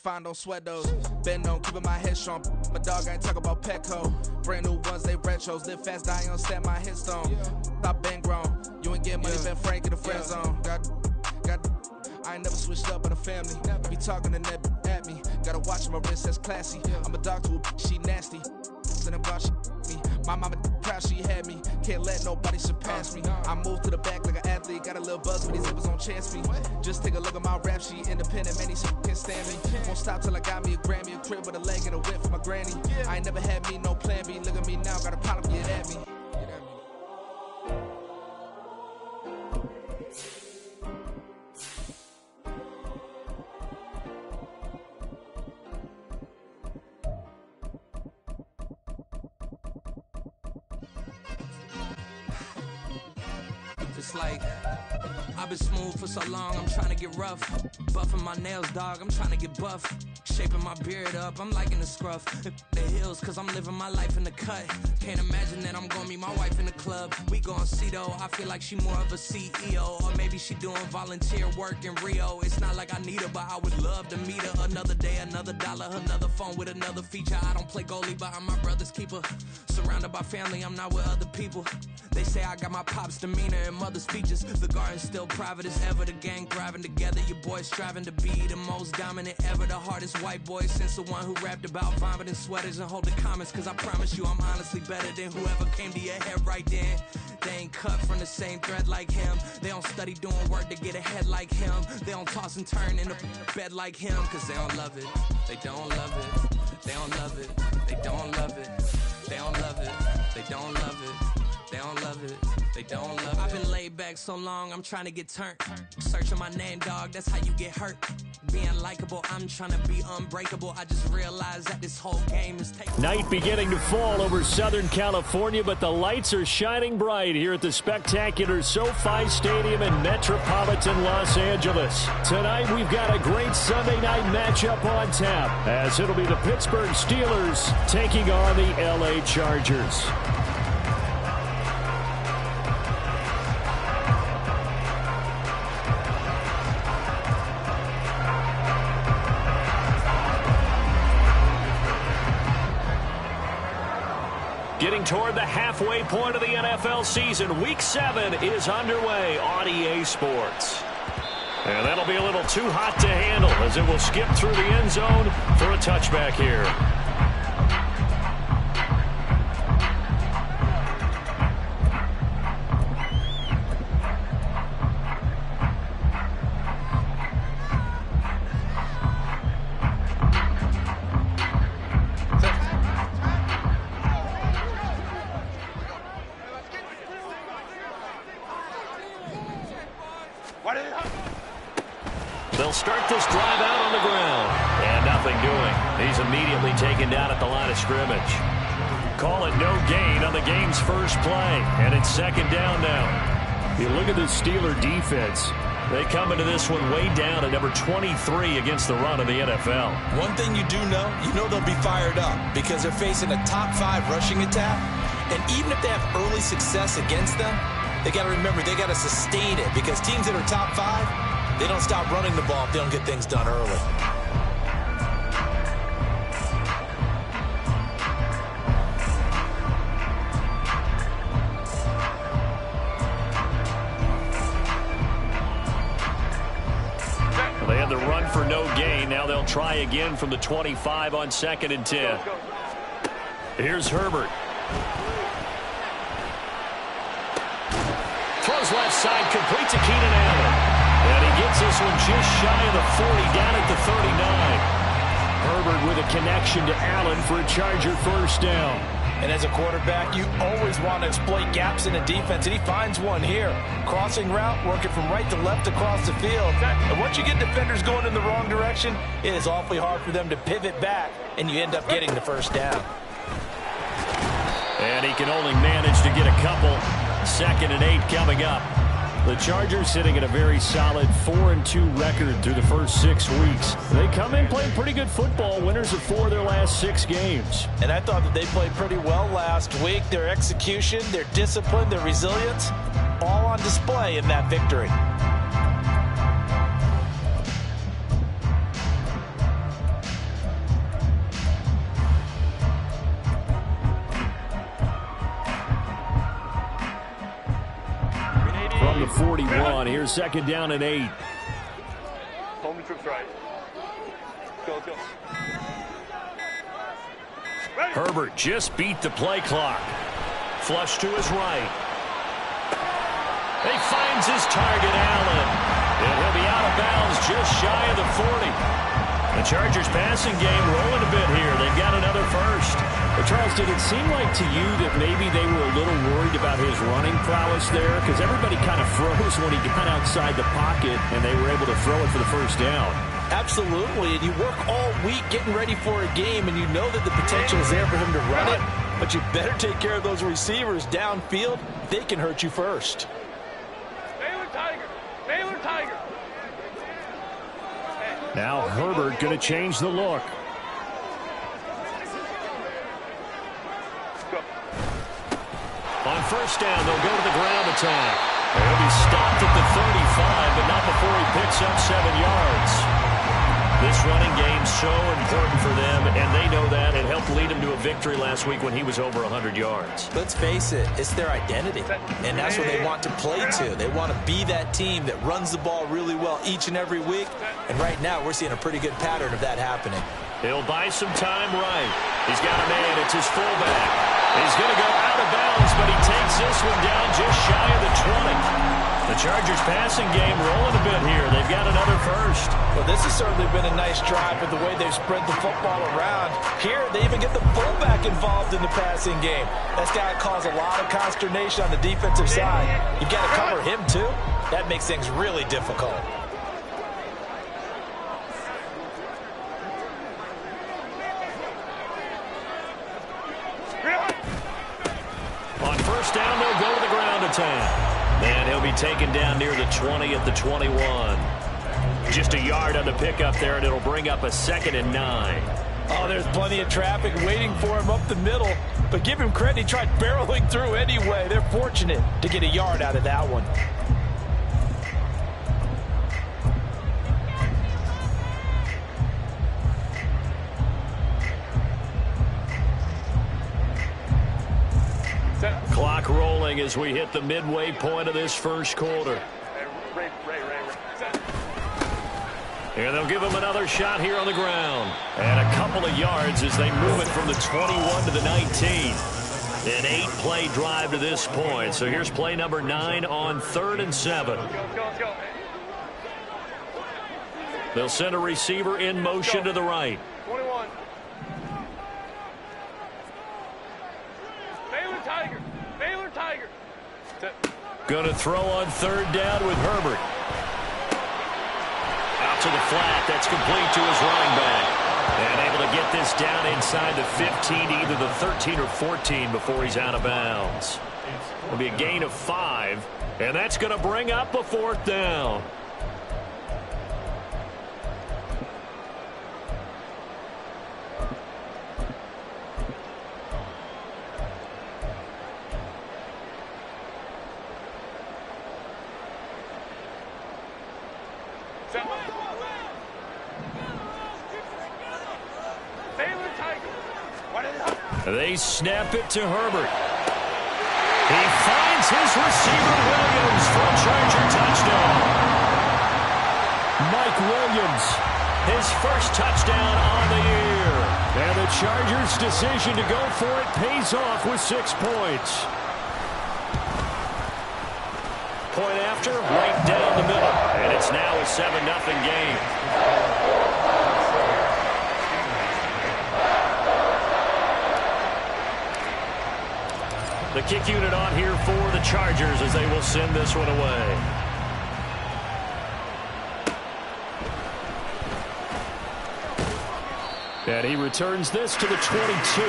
Fine, don't sweat those. Bend on, keeping my head strong. My dog ain't talk about Petco. Brand new ones, they retros. Live fast, die on set my headstone. Stop been grown. You ain't getting money, Ben Frank in the friend zone. I ain't never switched up on the family. Be talking to that at me. Gotta watch my wrist, that's classy. I'm a dog to a she nasty. And I'm glad she me. My mama proud she had me. Can't let nobody surpass me. I move to the back like an athlete. Got a little buzz when these zippers on chance me. Just take a look at my rap sheet. Independent, man, these can't stand me. Won't stop till I got me a Grammy, a crib with a leg and a whip for my granny. I ain't never had me no plan B. Look at me now, got a problem, get at me. It's like, I've been smooth for so long, I'm trying to get rough. Buffing my nails, dog, I'm trying to get buff. Shaping my beard up, I'm liking the scruff. The hills, cause I'm living my life in the cut. Can't imagine that I'm gonna meet my wife in the club. We gon' see though, I feel like she more of a CEO. Or maybe she doing volunteer work in Rio. It's not like I need her, but I would love to meet her. Another day, another dollar, another phone with another feature. I don't play goalie, but I'm my brother's keeper. Surrounded by family, I'm not with other people. They say I got my pop's demeanor and mother's features. The garden's still private as ever. The gang thriving together. Your boys striving to be the most dominant ever. The hardest white boy since the one who rapped about vomiting sweaters and holding comments. Cause I promise you I'm honestly better than whoever came to your head right then. They ain't cut from the same thread like him. They don't study doing work to get ahead like him. They don't toss and turn in the bed like him. Cause they don't love it. They don't love it. They don't love it. They don't love it. They don't love it. They don't love it. They don't love it, they don't love it. I've been laid back so long, I'm trying to get turned. Searching my name, dog, that's how you get hurt. Being likable, I'm trying to be unbreakable. I just realized that this whole game is taking... Night beginning to fall over Southern California, but the lights are shining bright here at the spectacular SoFi Stadium in metropolitan Los Angeles. Tonight, we've got a great Sunday night matchup on tap, as it'll be the Pittsburgh Steelers taking on the LA Chargers. Getting toward the halfway point of the NFL season, Week 7 is underway on EA Sports. And that'll be a little too hot to handle as it will skip through the end zone for a touchback here. They'll start this drive out on the ground. And nothing doing. He's immediately taken down at the line of scrimmage. Call it no gain on the game's first play. And it's second down now. You look at the Steeler defense. They come into this one way down at number 23 against the run of the NFL. One thing you do know, they'll be fired up because they're facing a top 5 rushing attack. And even if they have early success against them, they got to remember they got to sustain it because teams that are top 5, they don't stop running the ball if they don't get things done early. They had the run for no gain. Now they'll try again from the 25 on 2nd and 10. Here's Herbert. Throws left side, complete to Keenan Allen. And he gets this one just shy of the 40, down at the 39. Herbert with a connection to Allen for a Charger first down. And as a quarterback, you always want to exploit gaps in the defense, and he finds one here. Crossing route, working from right to left across the field. And once you get defenders going in the wrong direction, it is awfully hard for them to pivot back, and you end up getting the first down. And he can only manage to get a couple. 2nd and 8 coming up. The Chargers sitting at a very solid 4-2 record through the first 6 weeks. They come in playing pretty good football, winners of 4 of their last 6 games. And I thought that they played pretty well last week. Their execution, their discipline, their resilience, all on display in that victory. second down and 8. Home the troops right. Go, go. Herbert just beat the play clock. Flush to his right. He finds his target, Allen. And he'll be out of bounds just shy of the 40. The Chargers passing game rolling a bit here. They've got another first. Well, Charles, did it seem like to you that maybe they were a little worried about his running prowess there? Because everybody kind of froze when he got outside the pocket, and they were able to throw it for the first down. Absolutely, and you work all week getting ready for a game, and you know that the potential is there for him to run it, but you better take care of those receivers downfield. They can hurt you first. Baylor Tiger. Now Herbert going to change the look. On first down, they'll go to the ground attack. He'll be stopped at the 35, but not before he picks up 7 yards. This running game's so important for them, and they know that. It helped lead him to a victory last week when he was over 100 yards. Let's face it, it's their identity, and that's what they want to play to. They want to be that team that runs the ball really well each and every week, and right now we're seeing a pretty good pattern of that happening. He'll buy some time right. He's got a man. It's his fullback. He's going to go out of bounds, but he takes this one down just shy of the 20. The Chargers passing game rolling a bit here. They've got another first. Well, this has certainly been a nice drive with the way they've spread the football around. Here, they even get the fullback involved in the passing game. That's got to cause a lot of consternation on the defensive side. You've got to cover him, too. That makes things really difficult. On first down, they'll go to the ground attack. And he'll be taken down near the 20 at the 21. Just a yard on the pickup there, and it'll bring up a 2nd and 9. Oh, there's plenty of traffic waiting for him up the middle. But give him credit, he tried barreling through anyway. They're fortunate to get a yard out of that one. Clock rolling as we hit the midway point of this first quarter. And they'll give him another shot here on the ground. And a couple of yards as they move it from the 21 to the 19. An 8-play drive to this point. So here's play number 9 on 3rd and 7. They'll send a receiver in motion to the right. 21. Baylor Tiger. Going to throw on 3rd down with Herbert. Out to the flat. That's complete to his running back. And able to get this down inside the 15 to either the 13 or 14 before he's out of bounds. It'll be a gain of 5. And that's going to bring up a 4th down. They snap it to Herbert. He finds his receiver, Williams, for a Charger touchdown. Mike Williams, his first touchdown on the year. And the Chargers' decision to go for it pays off with 6 points. Point after, right down the middle. And it's now a 7-0 game. The kick unit on here for the Chargers as they will send this one away. And he returns this to the 22.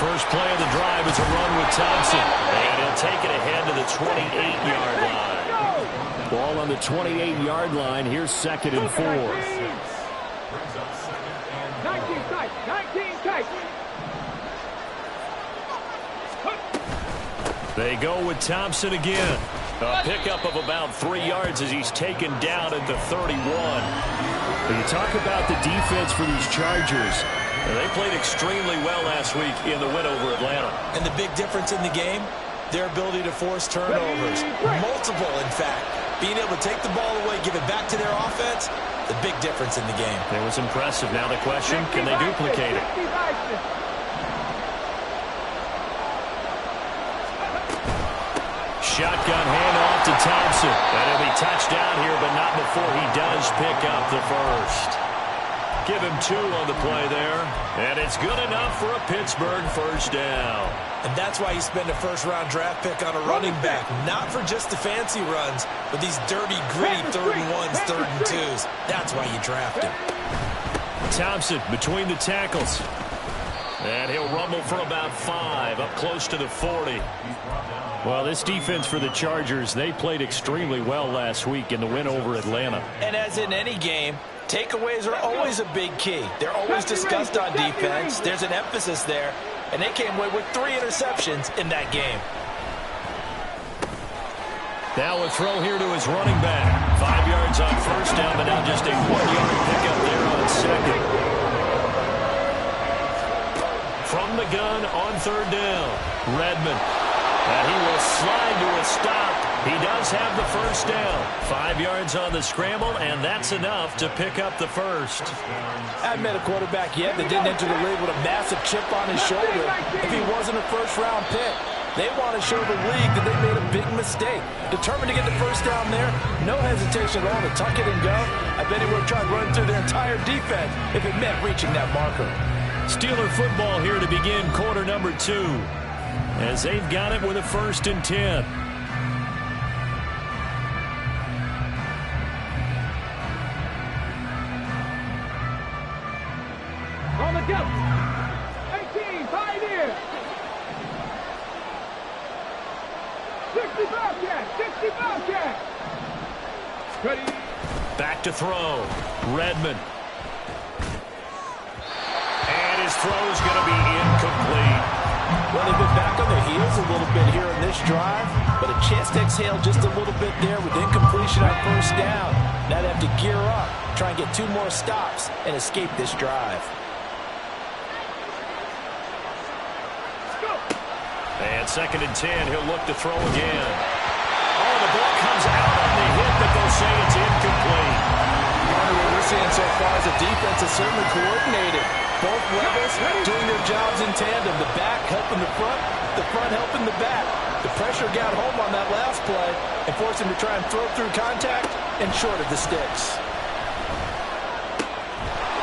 First play of the drive is a run with Thompson. And he'll take it ahead to the 28-yard line. Ball on the 28-yard line. Here's 2nd and 4. 19 tight. They go with Thompson again. A pickup of about 3 yards as he's taken down at the 31. When you talk about the defense for these Chargers, they played extremely well last week in the win over Atlanta. And the big difference in the game, their ability to force turnovers. Multiple, in fact. Being able to take the ball away, give it back to their offense, the big difference in the game. It was impressive. Now the question, can they duplicate it? Shotgun handoff to Thompson. And he'll be touched down here, but not before he does pick up the first. Give him 2 on the play there. And it's good enough for a Pittsburgh first down. And that's why you spend a first-round draft pick on a running back. Not for just the fancy runs, but these dirty, gritty 3rd and 1s, 3rd and 2s. That's why you draft him. Thompson between the tackles. And he'll rumble for about 5, up close to the 40. Well, this defense for the Chargers, they played extremely well last week in the win over Atlanta. And as in any game, takeaways are always a big key. They're always discussed on defense. There's an emphasis there. And they came away with 3 interceptions in that game. Now a throw here to his running back. 5 yards on first down, but now just a 1-yard pickup there on second. From the gun on 3rd down, Redmond. And he will slide to a stop. He does have the first down. 5 yards on the scramble, and that's enough to pick up the first. I haven't met a quarterback yet that didn't enter the league with a massive chip on his shoulder if he wasn't a first-round pick. They want to show the league that they made a big mistake. Determined to get the first down there, no hesitation at all to tuck it and go. I bet he would have tried running through their entire defense if it meant reaching that marker. Steeler football here to begin quarter number 2. As they've got it with a 1st and 10. On the go. 18, 5 here. 60 Bobcat, 60 Bobcat. Ready. Back to throw. Redmond. And his throw's going to be incomplete. Well, they've been back on their heels a little bit here in this drive, but a chance to exhale just a little bit there with incompletion on first down. Now they have to gear up, try and get 2 more stops, and escape this drive. And 2nd and 10, he'll look to throw again. Oh, the ball comes out on the hit, but they'll say it's incomplete. What we're seeing so far is the defense is certainly coordinated. Both levels doing their jobs in tandem. The back helping the front helping the back. The pressure got home on that last play and forced him to try and throw through contact and short of the sticks.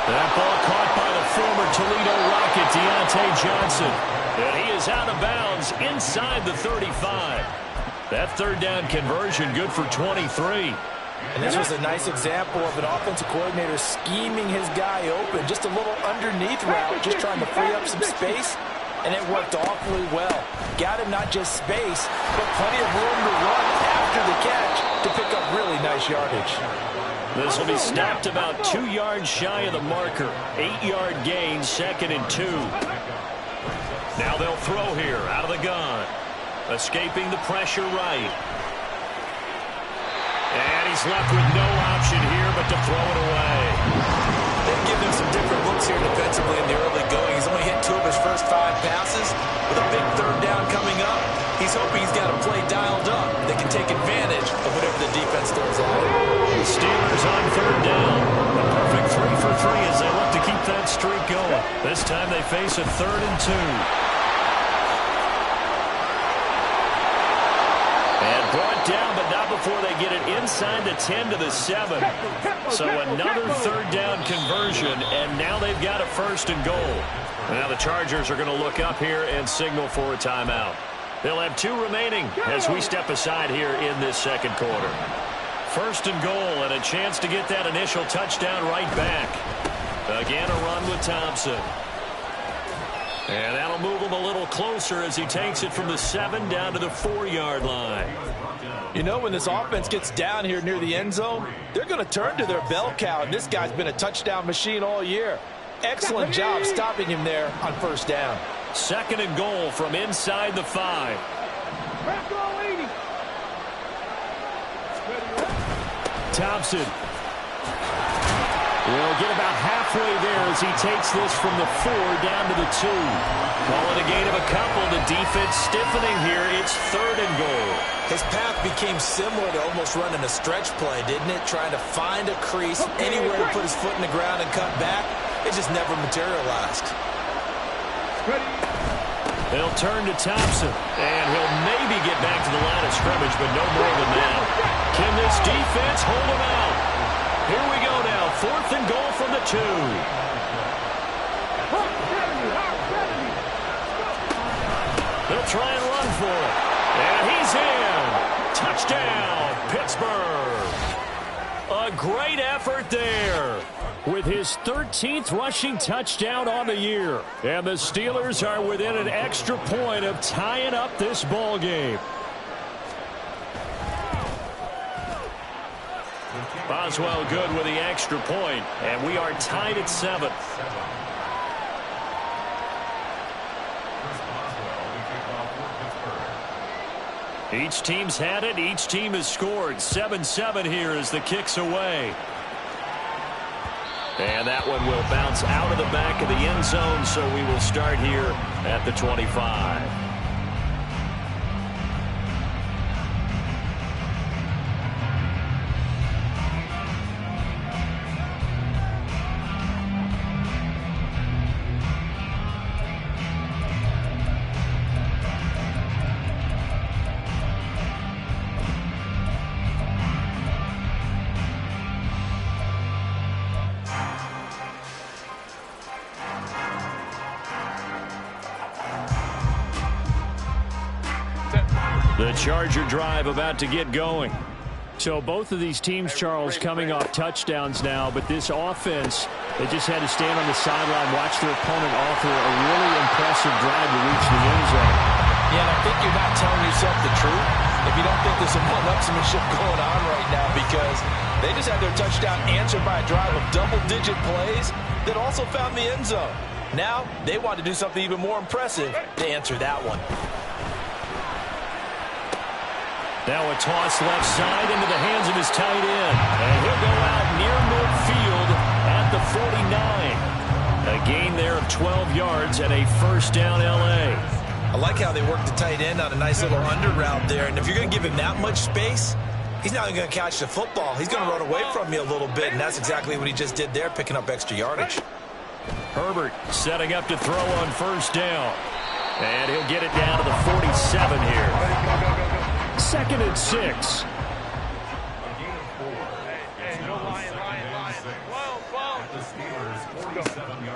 That ball caught by the former Toledo Rocket, Deontay Johnson. And he is out of bounds inside the 35. That 3rd down conversion good for 23. And this was a nice example of an offensive coordinator scheming his guy open. Just a little underneath route, just trying to free up some space. And it worked awfully well. Got him not just space, but plenty of room to run after the catch to pick up really nice yardage. This will be stopped about 2 yards shy of the marker. 8-yard gain, 2nd and 2. Now they'll throw here out of the gun. Escaping the pressure right. And he's left with no option here but to throw it away. They've given him some different looks here defensively in the early going. He's only hit 2 of his first 5 passes. With a big 3rd down coming up, he's hoping he's got a play dialed up that can take advantage of whatever the defense throws at him. The Steelers on 3rd down. A perfect 3 for 3 as they look to keep that streak going. This time they face a 3rd and 2. Brought down, but not before they get it inside the 10 to the 7. So another 3rd down conversion, and now they've got a 1st and goal. Now the Chargers are going to look up here and signal for a timeout. They'll have 2 remaining as we step aside here in this 2nd quarter. 1st and goal, and a chance to get that initial touchdown right back. Again, a run with Thompson. And that'll move him a little closer as he takes it from the 7 down to the 4-yard line. You know, when this offense gets down here near the end zone, they're going to turn to their bell cow, and this guy's been a touchdown machine all year. Excellent job stopping him there on 1st down. 2nd and goal from inside the 5. Thompson will get about halfway there as he takes this from the 4 down to the 2. Calling a gain of a couple. The defense stiffening here. It's 3rd and goal. His path became similar to almost running a stretch play, didn't it? Trying to find a crease, anywhere to put his foot in the ground and cut back. It just never materialized. They'll turn to Thompson, and he'll maybe get back to the line of scrimmage, but no more than that. Can this defense hold him out? Here we go now. 4th and goal from the 2. They'll try and run for it. And he's in. Touchdown, Pittsburgh. A great effort there. With his 13th rushing touchdown on the year. And the Steelers are within an extra point of tying up this ball game. Boswell good with the extra point, and we are tied at 7. Each team's had it. Each team has scored. 7-7 here as the kick's away. And that one will bounce out of the back of the end zone, so we will start here at the 25. The Charger drive about to get going. So both of these teams, Charles, coming off touchdowns now, but this offense, they just had to stand on the sideline, watch their opponent offer a really impressive drive to reach the end zone. Yeah, and I think you're not telling yourself the truth if you don't think there's some one-upsmanship going on right now, because they just had their touchdown answered by a drive of double-digit plays that also found the end zone. Now they want to do something even more impressive to answer that one. Now a toss left side into the hands of his tight end. And he'll go out near midfield at the 49. A gain there of 12 yards and a first down L.A. I like how they work the tight end on a nice little under route there. And if you're going to give him that much space, he's not going to catch the football. He's going to run away from you a little bit, and that's exactly what he just did there, picking up extra yardage. Herbert setting up to throw on first down. And he'll get it down to the 47 here. 2nd and 6.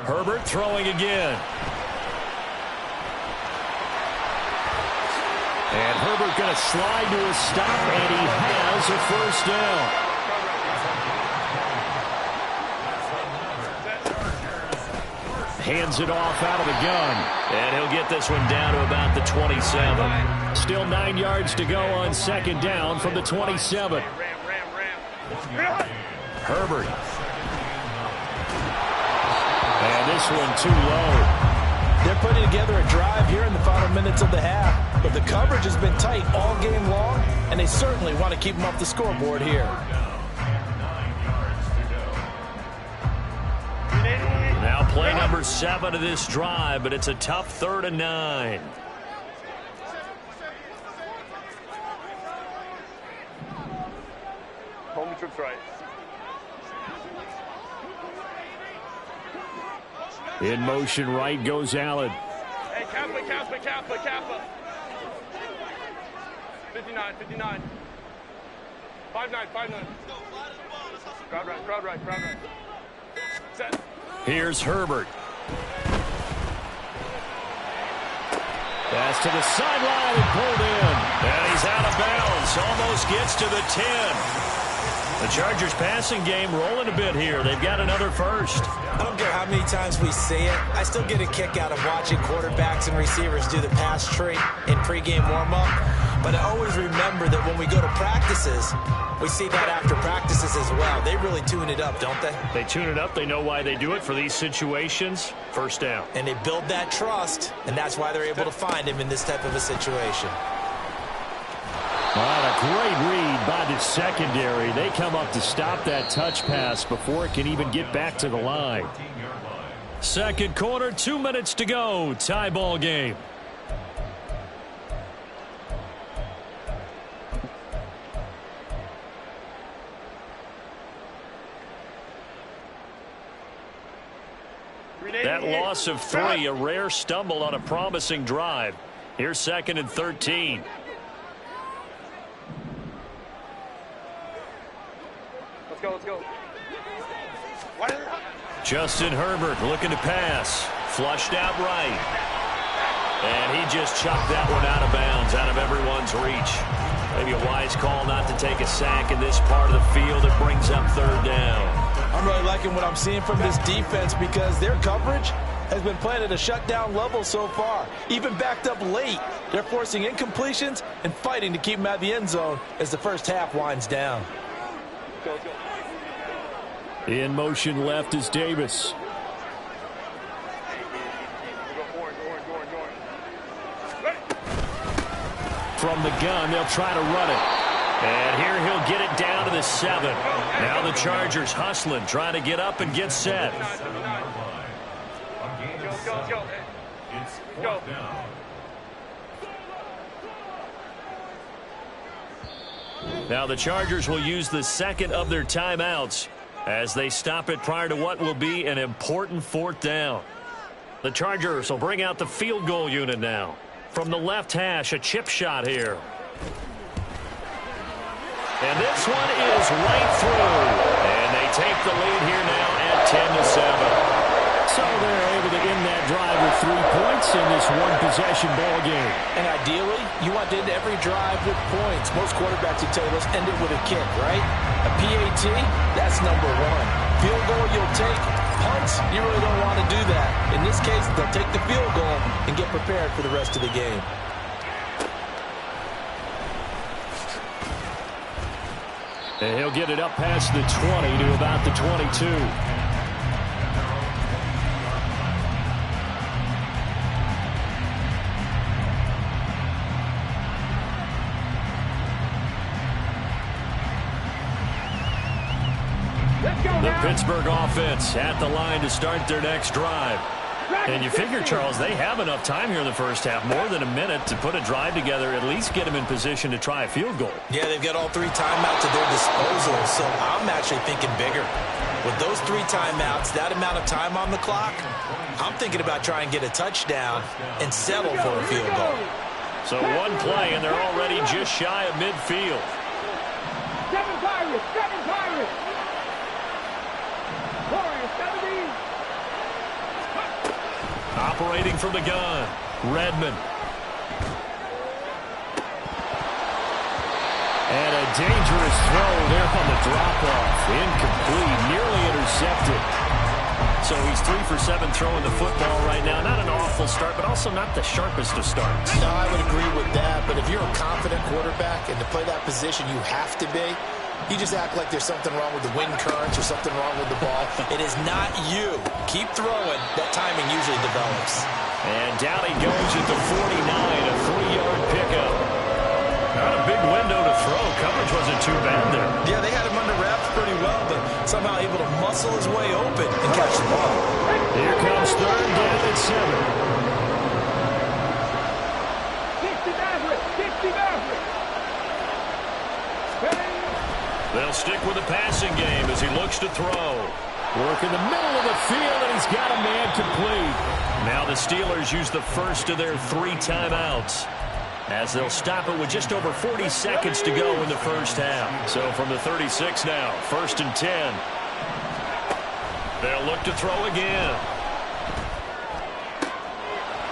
Herbert throwing again. And Herbert going to slide to a stop, and he has a first down. Hands it off out of the gun. And he'll get this one down to about the 27. Still 9 yards to go on 2nd down from the 27. Herbert. And this one too low. They're putting together a drive here in the final minutes of the half, but the coverage has been tight all game long, and they certainly want to keep them off the scoreboard here. Now play number 7 of this drive, but it's a tough 3rd and 9. Home trips right. In motion right goes Allen. Hey, Kappa. 59. 5-9. Crowd right. Set. Here's Herbert. Pass to the sideline and pulled in. And he's out of bounds. Almost gets to the 10. The Chargers passing game rolling a bit here. They've got another first. I don't care how many times we see it. I still get a kick out of watching quarterbacks and receivers do the pass tree in pregame warm-up. But I always remember that when we go to practices, we see that after practices as well. They really tune it up, don't they? They tune it up. They know why they do it for these situations. First down. And they build that trust, and that's why they're able to find him in this type of a situation. All right, a great read by the secondary. They come up to stop that touch pass before it can even get back to the line. Second quarter, 2 minutes to go. Tie ball game. That loss of 3, a rare stumble on a promising drive. Here's 2nd and 13. Let's go. Justin Herbert looking to pass. Flushed out right. And he just chucked that one out of bounds, out of everyone's reach. Maybe a wise call not to take a sack in this part of the field. It brings up 3rd down. I'm really liking what I'm seeing from this defense because their coverage has been playing at a shutdown level so far. Even backed up late, they're forcing incompletions and fighting to keep them out of the end zone as the first half winds down. Go. In motion left is Davis. From the gun, they'll try to run it. And here he'll get it down to the 7. Now the Chargers hustling, trying to get up and get set. Go. Now the Chargers will use the 2nd of their timeouts as they stop it prior to what will be an important 4th down. The Chargers will bring out the field goal unit now. From the left hash, a chip shot here. And this one is right through. And they take the lead here now at 10-7. So they're able to end that drive with 3 points in this one-possession ball game. And ideally, you want to end every drive with points. Most quarterbacks would tell you, let's end it with a kick, right? A PAT, that's number 1. Field goal you'll take. Punts, you really don't want to do that. In this case, they'll take the field goal and get prepared for the rest of the game. And he'll get it up past the 20 to about the 22. The Pittsburgh offense at the line to start their next drive. And you figure, Charles, they have enough time here in the first half, more than a minute, to put a drive together, at least get them in position to try a field goal. Yeah, they've got all 3 timeouts at their disposal, so I'm actually thinking bigger. With those 3 timeouts, that amount of time on the clock, I'm thinking about trying to get a touchdown and settle for a field goal. So 1 play, and they're already just shy of midfield. 7 Pirates! Operating from the gun, Redmond. And a dangerous throw there on the drop-off. Incomplete, nearly intercepted. So he's 3 for 7 throwing the football right now. Not an awful start, but also not the sharpest of starts. No, I would agree with that. But if you're a confident quarterback and to play that position you have to be, you just act like there's something wrong with the wind currents or something wrong with the ball. It is not you. Keep throwing. That timing usually develops. And down he goes at the 49, a 3-yard pickup. Not a big window to throw. Coverage wasn't too bad there. Yeah, they had him under wraps pretty well, but somehow able to muscle his way open and catch the ball. Here comes 3rd down at 7. They'll stick with the passing game as he looks to throw. Work in the middle of the field, and he's got a man complete. Now the Steelers use the first of their 3 timeouts as they'll stop it with just over 40 seconds to go in the first half. So from the 36 now, 1st and 10. They'll look to throw again.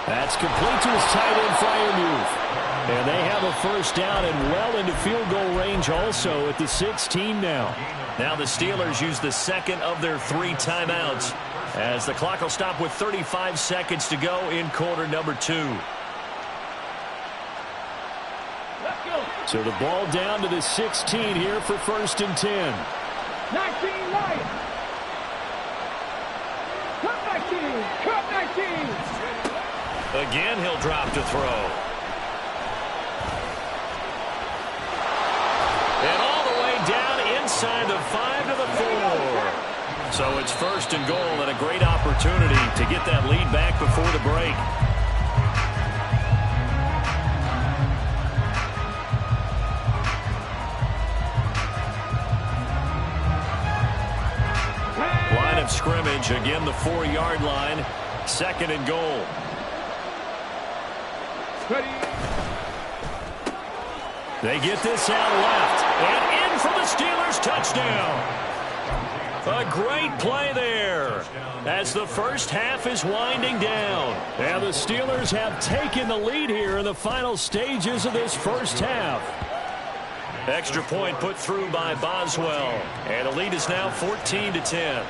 That's complete to his tight end Freiermuth. And they have a first down and well into field goal range also at the 16 now. Now the Steelers use the 2nd of their 3 timeouts as the clock will stop with 35 seconds to go in quarter number 2. So the ball down to the 16 here for 1st and 10. 19 Lions. Cut 19. Again, he'll drop to throw. inside the 5 to the 4. So it's 1st and goal and a great opportunity to get that lead back before the break. Line of scrimmage, again the 4-yard line. 2nd and goal. They get this out left and in for the Steelers touchdown. A great play there as the first half is winding down. And the Steelers have taken the lead here in the final stages of this first half. Extra point put through by Boswell. And the lead is now 14-10.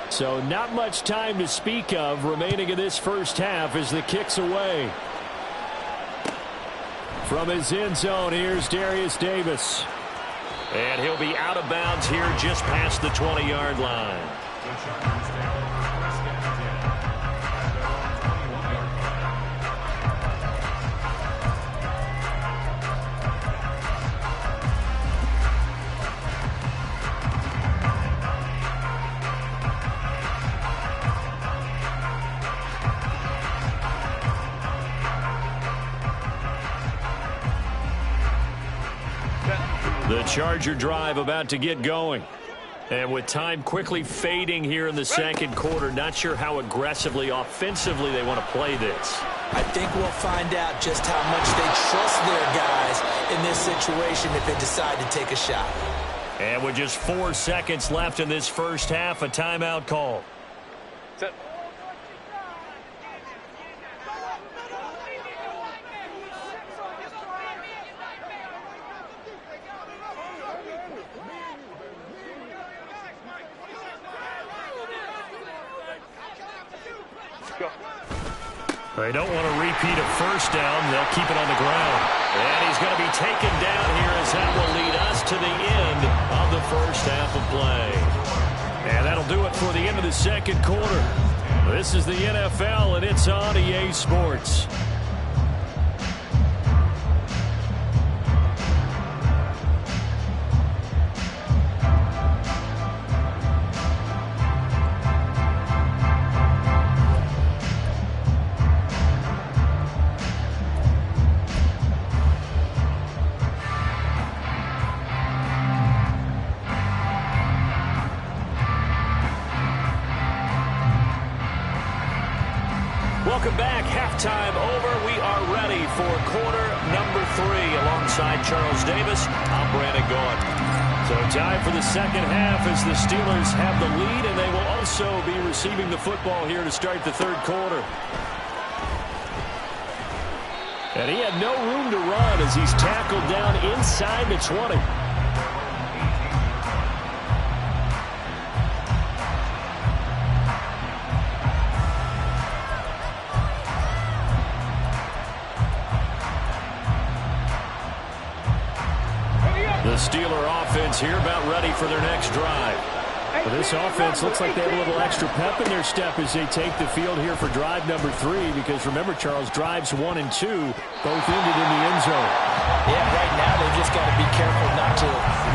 So not much time to speak of remaining in this first half as the kick's away. From his end zone, here's Darius Davis. And he'll be out of bounds here just past the 20-yard line. The Charger drive about to get going. And with time quickly fading here in the second quarter, not sure how aggressively, offensively they want to play this. I think we'll find out just how much they trust their guys in this situation if they decide to take a shot. And with just 4 seconds left in this first half, a timeout call. Set. They don't want to repeat a first down. They'll keep it on the ground. And he's going to be taken down here as that will lead us to the end of the first half of play. And that'll do it for the end of the second quarter. This is the NFL, and it's on EA Sports. Welcome back. Halftime over. We are ready for quarter number 3 alongside Charles Davis. I'm Brandon Gaud. So time for the second half as the Steelers have the lead, and they will also be receiving the football here to start the third quarter. And he had no room to run as he's tackled down inside the 20. The Steeler offense here about ready for their next drive. Well, this offense looks like they have a little extra pep in their step as they take the field here for drive number 3, because remember, Charles, drives 1 and 2 both ended in the end zone. Yeah, right now they've just got to be careful not to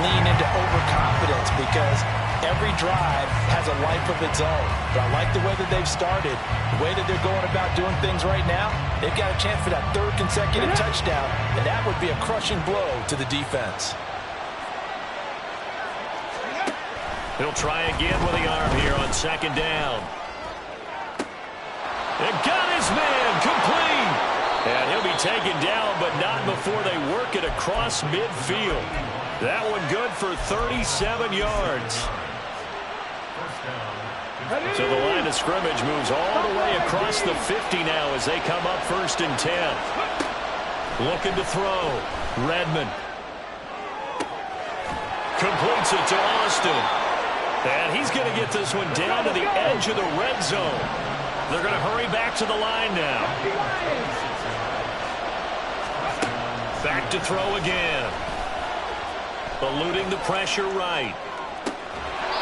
lean into overconfidence, because every drive has a life of its own. But I like the way that they've started, the way that they're going about doing things right now. They've got a chance for that 3rd consecutive touchdown, and that would be a crushing blow to the defense. He'll try again with the arm here on 2nd down. It got his man complete. And he'll be taken down, but not before they work it across midfield. That one good for 37 yards. So the line of scrimmage moves all the way across the 50 now as they come up 1st and 10. Looking to throw. Redmond. Completes it to Austin. And he's going to get this one down to the edge of the red zone. They're going to hurry back to the line now. Back to throw again. Eluding the pressure right.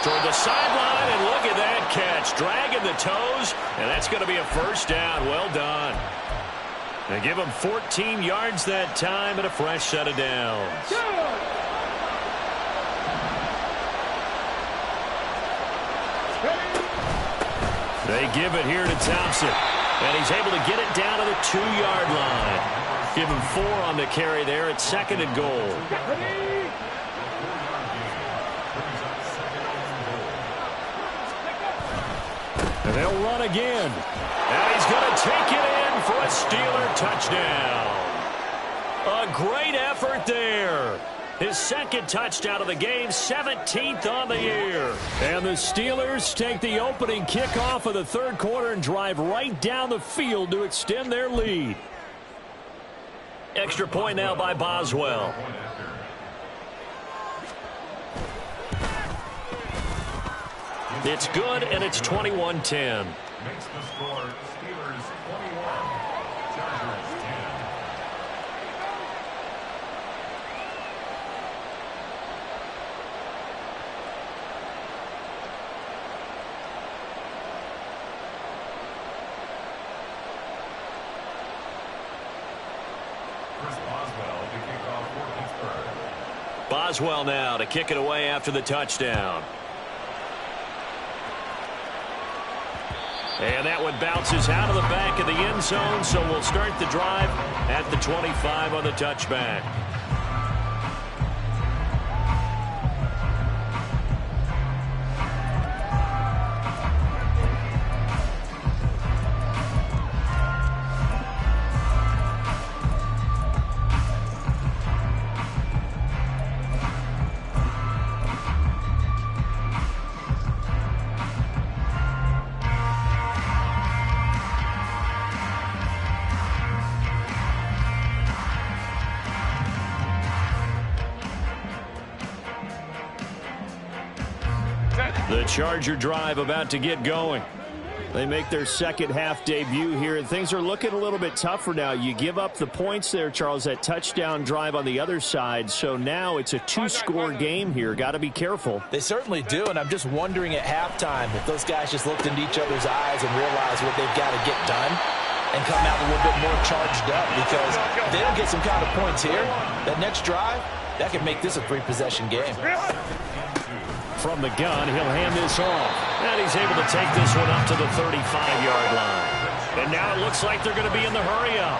Toward the sideline, and look at that catch. Dragging the toes, and that's going to be a first down. Well done. They give him 14 yards that time and a fresh set of downs. They give it here to Thompson. And he's able to get it down to the 2-yard line. Give him 4 on the carry there at 2nd and goal. And they'll run again. And he's going to take it in for a Steeler touchdown. A great effort there. His 2nd touchdown of the game, 17th on the year. And the Steelers take the opening kickoff of the 3rd quarter and drive right down the field to extend their lead. Extra point now by Boswell. It's good, and it's 21-10. Makes the score Steelers 21, Chargers 10. Boswell now to kick it away after the touchdown. And that one bounces out of the back of the end zone, so we'll start the drive at the 25 on the touchback. The Charger drive about to get going. They make their 2nd half debut here, and things are looking a little bit tougher now. You give up the points there, Charles, that touchdown drive on the other side, so now it's a 2-score game here. Got to be careful. They certainly do, and I'm just wondering at halftime if those guys just looked into each other's eyes and realized what they've got to get done and come out a little bit more charged up, because if they don't get some kind of points here, that next drive, that could make this a 3-possession game. From the gun, he'll hand this off. And he's able to take this one up to the 35-yard line. And now it looks like they're going to be in the hurry-up.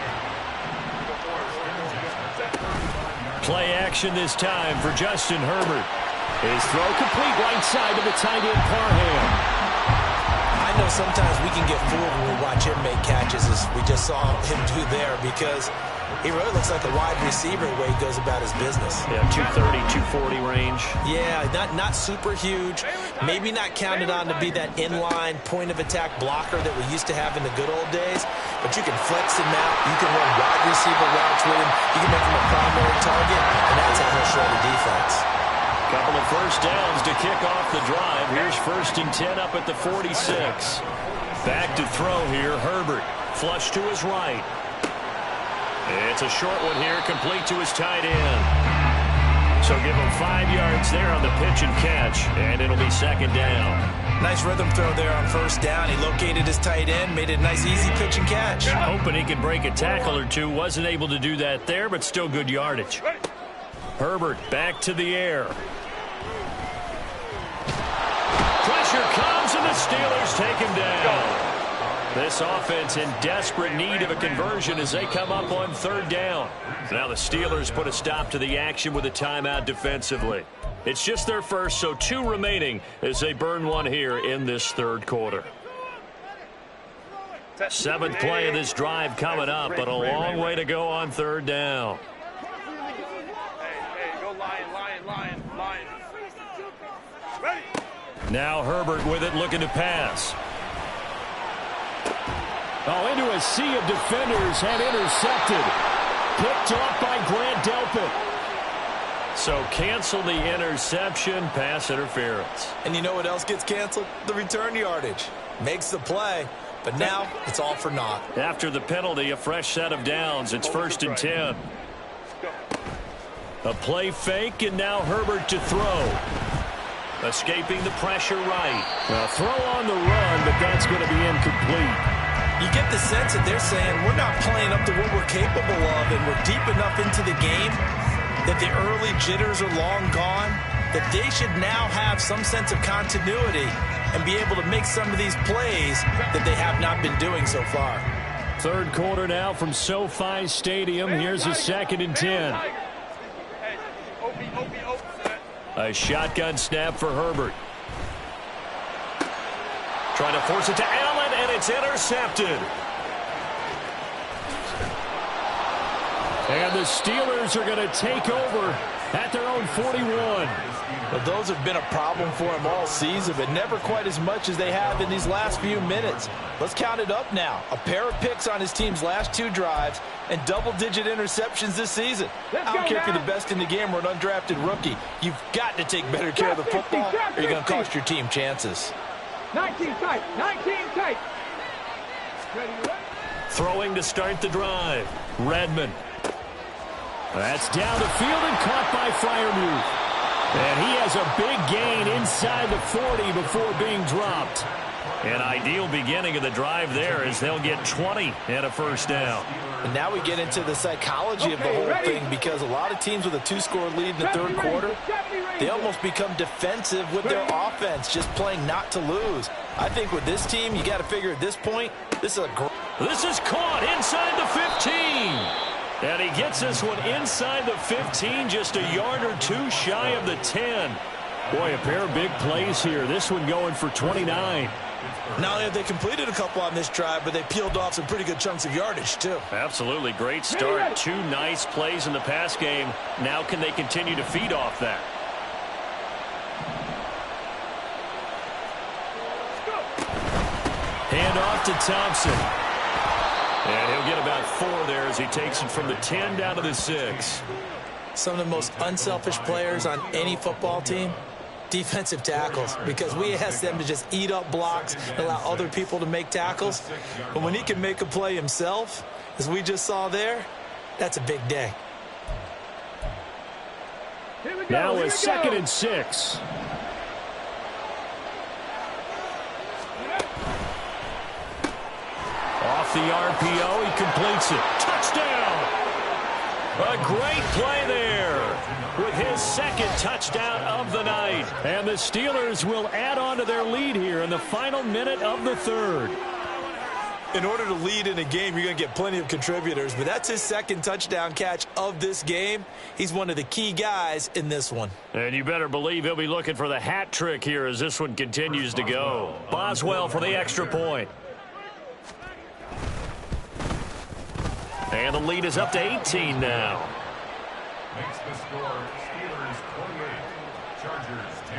Play action this time for Justin Herbert. His throw complete right side to the tight end Parham. I know sometimes we can get fooled when we watch him make catches, as we just saw him do there, because he really looks like a wide receiver the way he goes about his business. Yeah, 230, 240 range. Yeah, not super huge. Maybe not counted on to be that inline point-of-attack blocker that we used to have in the good old days. But you can flex him out. You can run wide receiver routes with him. You can make him a primary target, and that's how he'll show the defense. Couple of first downs to kick off the drive. Here's 1st and 10 up at the 46. Back to throw here, Herbert. Flush to his right. It's a short one here, complete to his tight end. So give him 5 yards there on the pitch and catch, and it'll be 2nd down. Nice rhythm throw there on 1st down. He located his tight end, made it a nice, easy pitch and catch. Hoping he could break a tackle or two. Wasn't able to do that there, but still good yardage. Herbert back to the air. Pressure comes, and the Steelers take him down. This offense in desperate need of a conversion as they come up on 3rd down. Now the Steelers put a stop to the action with a timeout defensively. It's just their first, so 2 remaining as they burn one here in this 3rd quarter. 7th play of this drive coming up, but a long way to go on 3rd down. Hey, go lion. Ready. Now Herbert with it, looking to pass. Oh, into a sea of defenders and intercepted. Picked off by Grant Delpit. So cancel the interception, pass interference. And you know what else gets canceled? The return yardage. Makes the play, but now it's all for naught. After the penalty, a fresh set of downs. It's 1st and 10. A play fake, and now Herbert to throw. Escaping the pressure right. A throw on the run, but that's going to be incomplete. You get the sense that they're saying we're not playing up to what we're capable of, and we're deep enough into the game that the early jitters are long gone, that they should now have some sense of continuity and be able to make some of these plays that they have not been doing so far. Third quarter now from SoFi Stadium. Here's a 2nd and 10. A shotgun snap for Herbert. Trying to force it to Allen, and it's intercepted. And the Steelers are going to take over at their own 41. Well, those have been a problem for him all season, but never quite as much as they have in these last few minutes. Let's count it up now. A pair of picks on his team's last 2 drives and double-digit interceptions this season. I don't care if you're the best in the game or an undrafted rookie. You've got to take better care of the football, or you're going to cost your team chances. 19 tight, 19 tight. Throwing to start the drive. Redmond. That's down the field and caught by Freiermuth. And he has a big gain inside the 40 before being dropped. An ideal beginning of the drive there as they'll get 20 and a first down. And now we get into the psychology of the whole thing, because a lot of teams with a 2-score lead in the third quarter, they almost become defensive with their offense, just playing not to lose. I think with this team, you got to figure at this point, this is caught inside the 15. And he gets this one inside the 15, just a yard or 2 shy of the 10. Boy, a pair of big plays here. This one going for 29. Not only have they completed a couple on this drive, but they peeled off some pretty good chunks of yardage, too. Absolutely. Great start. 2 nice plays in the pass game. Now can they continue to feed off that? Hand off to Thompson. And he'll get about 4 there as he takes it from the 10 down to the 6. Some of the most unselfish players on any football team, defensive tackles, because we ask them to just eat up blocks and allow other people to make tackles. But when he can make a play himself, as we just saw there, that's a big day. Now a 2nd and 6. Off the RPO, he completes it. Touchdown! A great play there with his 2nd touchdown of the night. And the Steelers will add on to their lead here in the final minute of the 3rd. In order to lead in a game, you're going to get plenty of contributors, but that's his 2nd touchdown catch of this game. He's one of the key guys in this one. And you better believe he'll be looking for the hat trick here as this one continues to go. Boswell for the extra point. And the lead is up to 18 now. Makes the score Steelers 28, Chargers 10.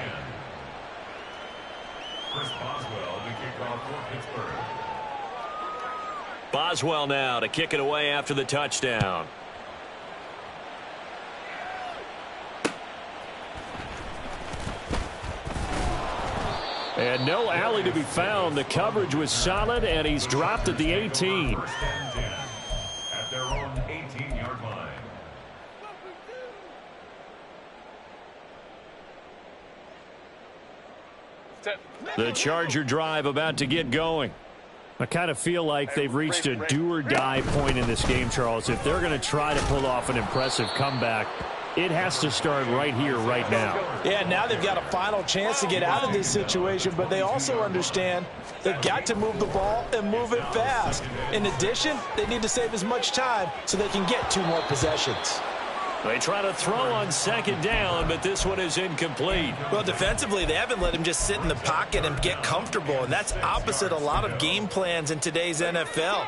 Chris Boswell to kick off for Pittsburgh. Boswell now to kick it away after the touchdown. And no alley to be found. The coverage was solid, and he's dropped at the 18. First and 10 at their own 18-yard line. The Charger drive about to get going. I kind of feel like they've reached a do-or-die point in this game, Charles. If they're going to try to pull off an impressive comeback, it has to start right here, right now. Yeah, now they've got a final chance to get out of this situation, but they also understand they've got to move the ball and move it fast. In addition, they need to save as much time so they can get 2 more possessions. They try to throw on 2nd down, but this one is incomplete. Well, defensively, they haven't let him just sit in the pocket and get comfortable, and that's opposite a lot of game plans in today's NFL.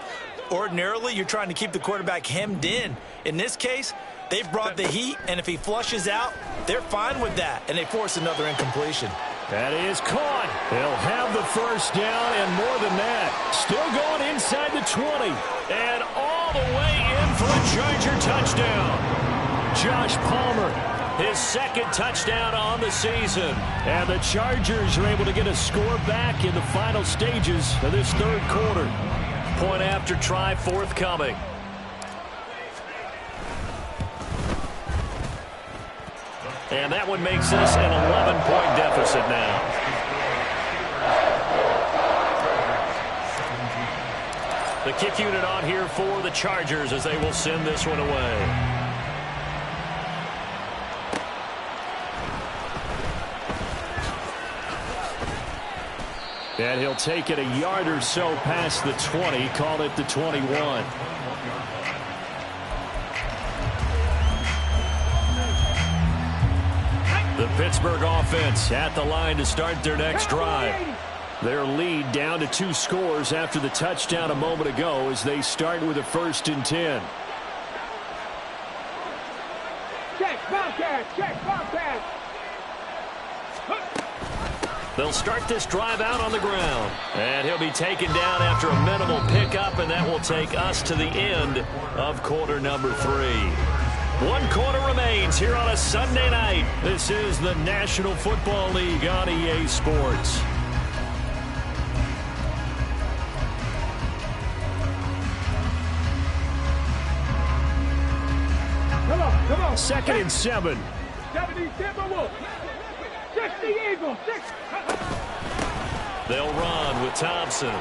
Ordinarily, you're trying to keep the quarterback hemmed in. In this case, they've brought the heat, and if he flushes out, they're fine with that, and they force another incompletion. That is caught. They'll have the first down, and more than that, still going inside the 20. And all the way in for a Charger touchdown. Josh Palmer, his 2nd touchdown on the season. And the Chargers are able to get a score back in the final stages of this 3rd quarter. Point after try forthcoming. And that one makes this an 11-point deficit now. The kick unit on here for the Chargers as they will send this one away. And he'll take it a yard or so past the 20, call it the 21. The Pittsburgh offense at the line to start their next drive. Their lead down to 2 scores after the touchdown a moment ago as they start with a 1st and 10. Check, Bobcat, check, Bobcat. They'll start this drive out on the ground. And he'll be taken down after a minimal pickup, and that will take us to the end of quarter number 3. 1 quarter remains here on a Sunday night. This is the National Football League on EA Sports. Come on. 2nd and 7. 70 Timberwolves. 60 Eagles. 6. They'll run with Thompson.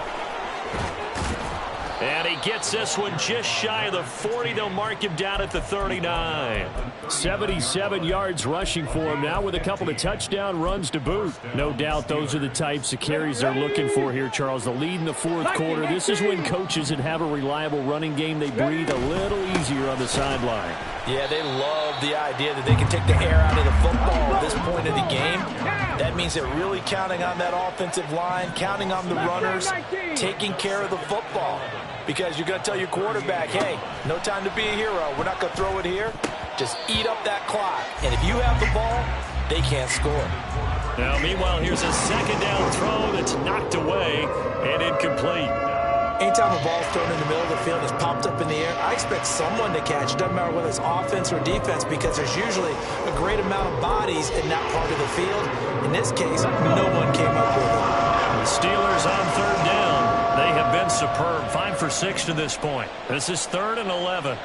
And he gets this one just shy of the 40. They'll mark him down at the 39. 77 yards rushing for him now with a couple of touchdown runs to boot. No doubt those are the types of carries they're looking for here, Charles. The lead in the 4th quarter. This is when coaches that have a reliable running game, they breathe a little easier on the sideline. Yeah, they love the idea that they can take the air out of the football at this point of the game. That means they're really counting on that offensive line, counting on the runners, taking care of the football. Because you're going to tell your quarterback, hey, no time to be a hero. We're not going to throw it here. Just eat up that clock. And if you have the ball, they can't score. Now, meanwhile, here's a 2nd down throw that's knocked away and incomplete. Anytime a ball's thrown in the middle of the field, it's popped up in the air, I expect someone to catch. It doesn't matter whether it's offense or defense, because there's usually a great amount of bodies in that part of the field. In this case, no one came up with it. The Steelers on 3rd down. They have been superb. 5 for 6 to this point. This is 3rd and 11.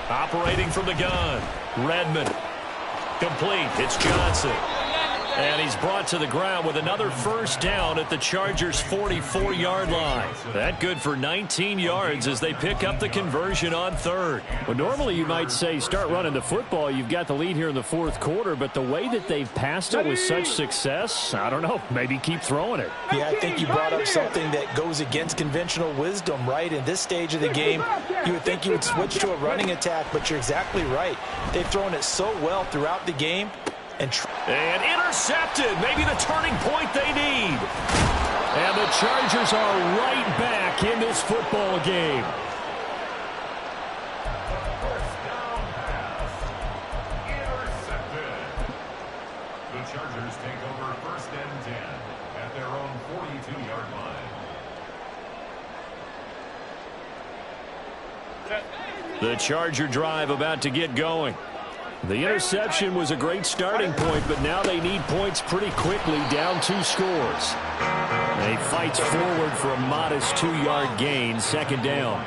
Operating from the gun. Redmond. Complete. It's Johnson. And he's brought to the ground with another 1st down at the Chargers' 44-yard line. That good for 19 yards as they pick up the conversion on 3rd. Well, normally you might say start running the football. You've got the lead here in the 4th quarter, but the way that they've passed it with such success, I don't know, maybe keep throwing it. Yeah, I think you brought up something that goes against conventional wisdom, right? In this stage of the game, you would think you would switch to a running attack, but you're exactly right. They've thrown it so well throughout the game. And intercepted. Maybe the turning point they need. And the Chargers are right back in this football game. Intercepted. The Chargers take over 1st and 10 at their own 42-yard line. The Charger drive about to get going. The interception was a great starting point, but now they need points pretty quickly, down 2 scores. They fight forward for a modest 2-yard gain, 2nd down.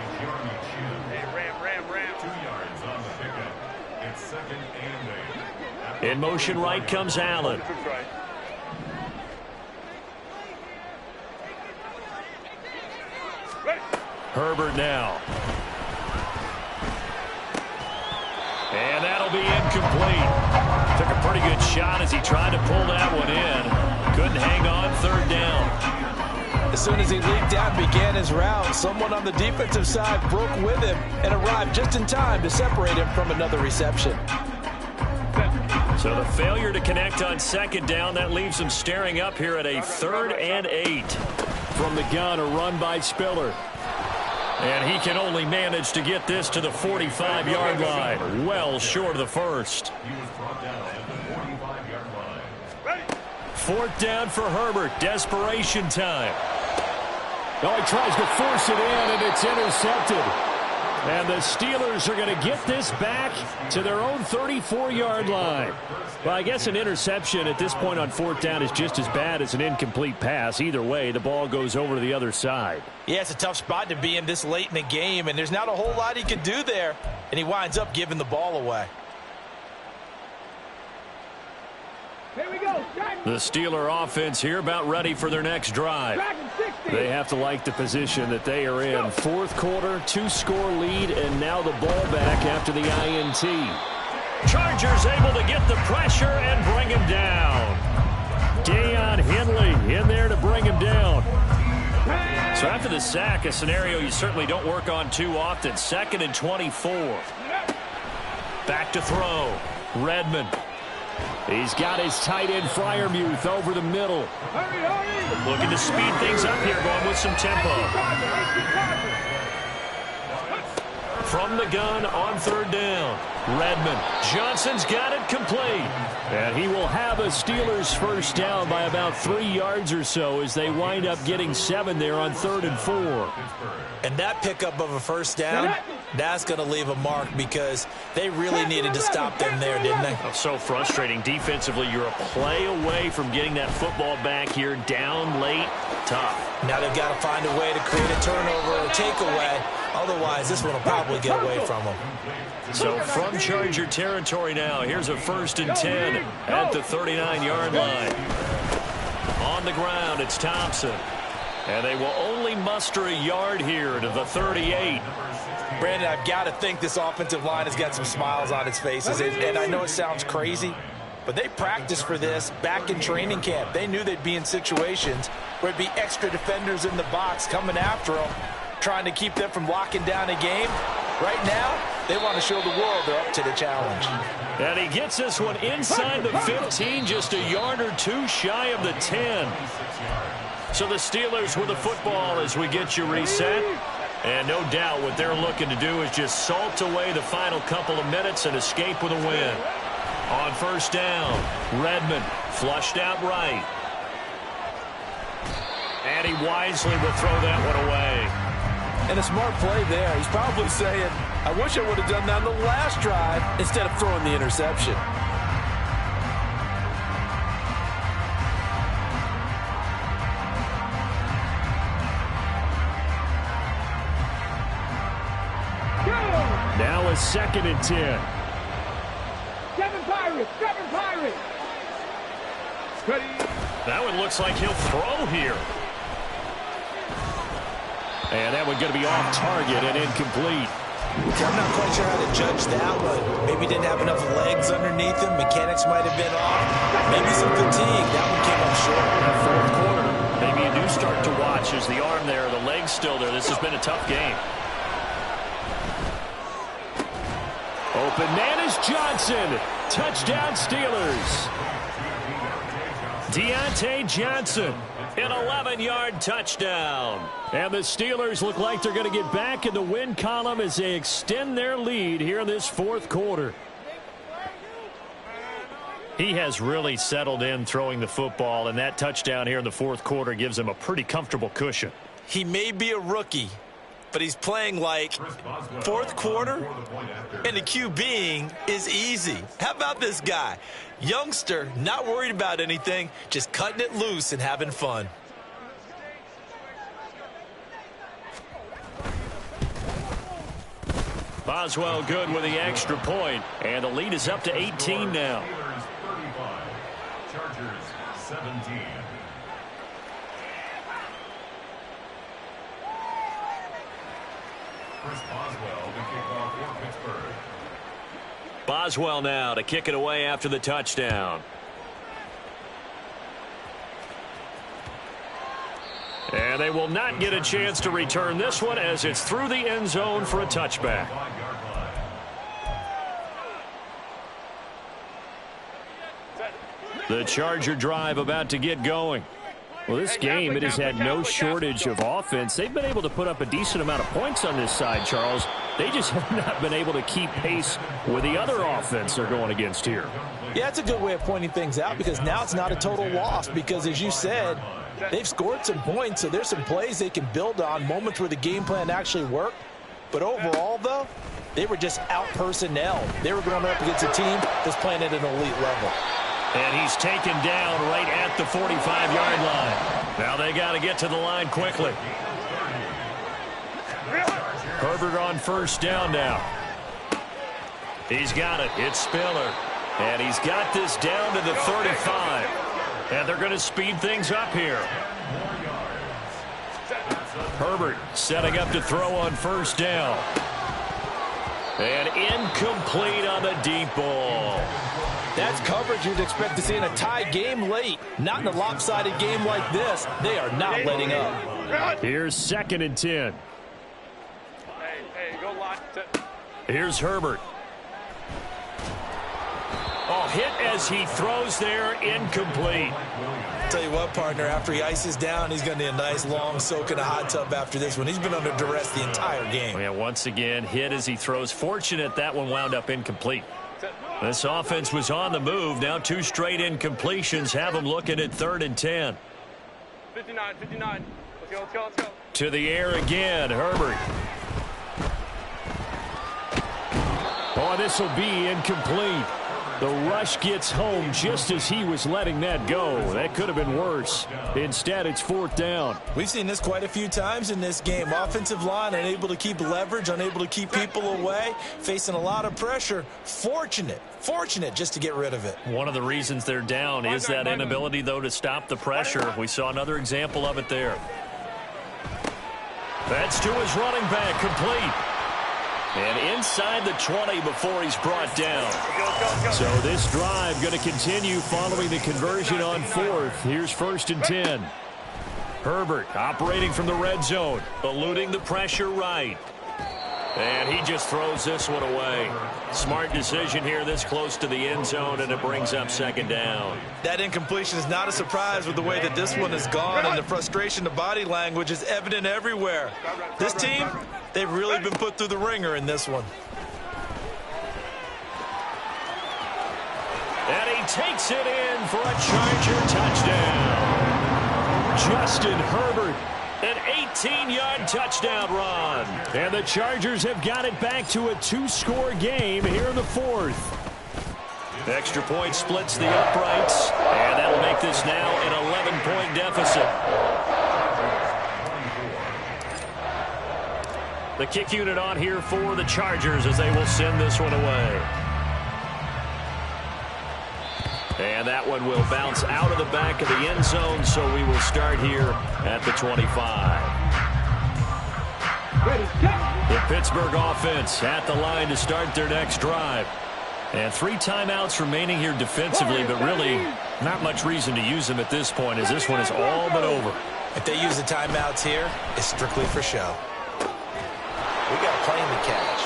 Ram. 2 yards on the pickup. It's 2nd and 8. In motion right comes Allen. Herbert now. And that'll be incomplete. Took a pretty good shot as he tried to pull that one in. Couldn't hang on 3rd down. As soon as he leaped out and began his route, someone on the defensive side broke with him and arrived just in time to separate him from another reception. So the failure to connect on 2nd down, that leaves him staring up here at a 3rd and 8. From the gun, a run by Spiller. And he can only manage to get this to the 45-yard line. Well short of the 1st. He was brought down at the 45-yard line. 4th down for Herbert. Desperation time. Oh, he tries to force it in, and it's intercepted. And the Steelers are going to get this back to their own 34-yard line. Well, I guess an interception at this point on 4th down is just as bad as an incomplete pass. Either way, the ball goes over to the other side. Yeah, it's a tough spot to be in this late in the game, and there's not a whole lot he can do there. And he winds up giving the ball away. The Steeler offense here about ready for their next drive. They have to like the position that they are in. Fourth quarter, 2-score lead, and now the ball back after the INT. Chargers able to get the pressure and bring him down. Deion Henley in there to bring him down. So after the sack, a scenario you certainly don't work on too often. 2nd and 24. Back to throw. Redmond. He's got his tight end Freiermuth over the middle. Looking to speed things up here, going with some tempo. From the gun on 3rd down. Redmond. Johnson's got it complete. And he will have a Steelers first down by about 3 yards or so as they wind up getting 7 there on 3rd and 4. And that pickup of a first down, that's going to leave a mark because they really needed to stop them there, didn't they? Oh, so frustrating. Defensively, you're a play away from getting that football back here. Down late, tough. Now they've got to find a way to create a turnover or a takeaway. Otherwise, this one will probably get away from them. So from Charger territory now, here's a 1st and 10 at the 39-yard line. On the ground, it's Thompson. And they will only muster a yard here to the 38. Brandon, I've got to think this offensive line has got some smiles on its faces. And I know it sounds crazy, but they practiced for this back in training camp. They knew they'd be in situations where it'd be extra defenders in the box coming after them, trying to keep them from locking down a game. Right now, they want to show the world they're up to the challenge. And he gets this one inside the 15, just a yard or two shy of the 10. So the Steelers with the football as we get you reset. And no doubt what they're looking to do is just salt away the final couple of minutes and escape with a win. On 1st down, Redmond flushed out right. And he wisely will throw that one away. And a smart play there. He's probably saying, I wish I would have done that on the last drive instead of throwing the interception. Now a 2nd and 10. 7 Pirates! 7 Pirates! That one looks like he'll throw here. And that one going to be off target and incomplete. I'm not quite sure how to judge that one. Maybe didn't have enough legs underneath him. Mechanics might have been off. Maybe some fatigue. That one came up short. That 4th quarter, maybe you do start to watch as the arm there, the leg's still there. This has been a tough game. Open man is Johnson. Touchdown Steelers. Deontay Johnson, an 11-yard touchdown. And the Steelers look like they're going to get back in the win column as they extend their lead here in this 4th quarter. He has really settled in throwing the football, and that touchdown here in the 4th quarter gives him a pretty comfortable cushion. He may be a rookie, but he's playing like 4th quarter, and the QBing is easy. How about this guy? Youngster, not worried about anything, just cutting it loose and having fun. Boswell good with the extra point, and the lead is up to 18 now. Chargers 17. Chris Boswell to kick off for Pittsburgh. Boswell now to kick it away after the touchdown. And they will not get a chance to return this one as it's through the end zone for a touchback. The Charger drive about to get going. Well, this game, it has had no shortage of offense. They've been able to put up a decent amount of points on this side, Charles. They just have not been able to keep pace with the other offense they're going against here. Yeah, that's a good way of pointing things out because now it's not a total loss because, as you said, they've scored some points, so there's some plays they can build on, moments where the game plan actually worked. But overall, though, they were just out-personnel. They were going up against a team that's playing at an elite level. And he's taken down right at the 45-yard line. Now they got to get to the line quickly. Herbert on first down now. He's got it. It's Spiller. And he's got this down to the 35. And they're going to speed things up here. Herbert setting up to throw on first down. And incomplete on the deep ball. That's coverage you'd expect to see in a tie game late. Not in a lopsided game like this. They are not letting up. Here's 2nd and 10. Hey, go line. Here's Herbert. Oh, hit as he throws there, incomplete. Tell you what, partner, after he ices down, he's going to need a nice long soak in a hot tub after this one. He's been under duress the entire game. Yeah, once again, hit as he throws. Fortunate that one wound up incomplete. This offense was on the move. Now 2 straight incompletions have them looking at 3rd and 10. 59. Let's go. To the air again, Herbert. Oh, this will be incomplete. The rush gets home just as he was letting that go. That could have been worse. Instead, it's 4th down. We've seen this quite a few times in this game. Offensive line unable to keep leverage, unable to keep people away, facing a lot of pressure. Fortunate just to get rid of it. One of the reasons they're down is that inability, though, to stop the pressure. We saw another example of it there. That's to his running back, complete. And inside the 20 before he's brought down. So this drive going to continue following the conversion on 4th. Here's 1st and 10. Herbert operating from the red zone, eluding the pressure right. And he just throws this one away. Smart decision here this close to the end zone, and it brings up 2nd down. That incompletion is not a surprise with the way that this one has gone, and the frustration, the body language is evident everywhere. This team, they've really been put through the ringer in this one. And he takes it in for a Charger touchdown. Justin Herbert. An 18-yard touchdown run. And the Chargers have got it back to a 2-score game here in the 4th. Extra point splits the uprights, and that'll make this now an 11-point deficit. The kick unit on here for the Chargers as they will send this one away. And that one will bounce out of the back of the end zone, so we will start here at the 25. The Pittsburgh offense at the line to start their next drive. And 3 timeouts remaining here defensively, but really not much reason to use them at this point, as this one is all but over. If they use the timeouts here, it's strictly for show. We got a plane to catch.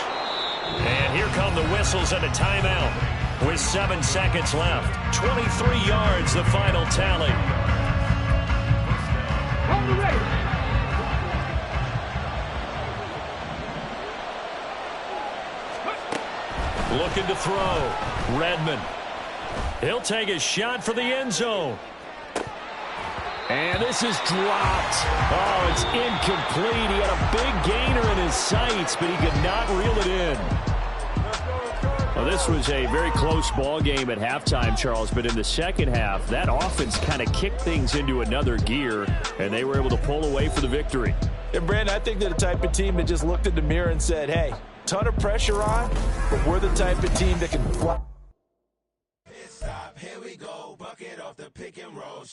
And here come the whistles and a timeout. With 7 seconds left. 23 yards, the final tally. Looking to throw. Redmond. He'll take a shot for the end zone. And this is dropped. Oh, it's incomplete. He had a big gainer in his sights, but he could not reel it in. Well, this was a very close ball game at halftime, Charles, but in the second half, that offense kind of kicked things into another gear, and they were able to pull away for the victory. And, Brandon, I think they're the type of team that just looked in the mirror and said, hey, ton of pressure on, but we're the type of team that can fly. Stop, here we go, bucket off the pick and roll.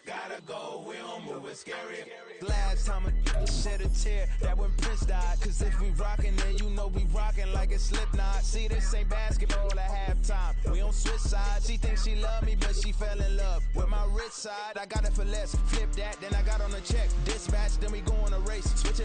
Gotta go, we don't move, it's scary. Last time I shed a tear, that when Prince died. Cause if we rockin', then you know we rockin' like a Slipknot. See, this ain't basketball at halftime. We on switch sides. She thinks she love me, but she fell in love with my rich side. I got it for less, flip that, then I got on a check. Dispatch, then we go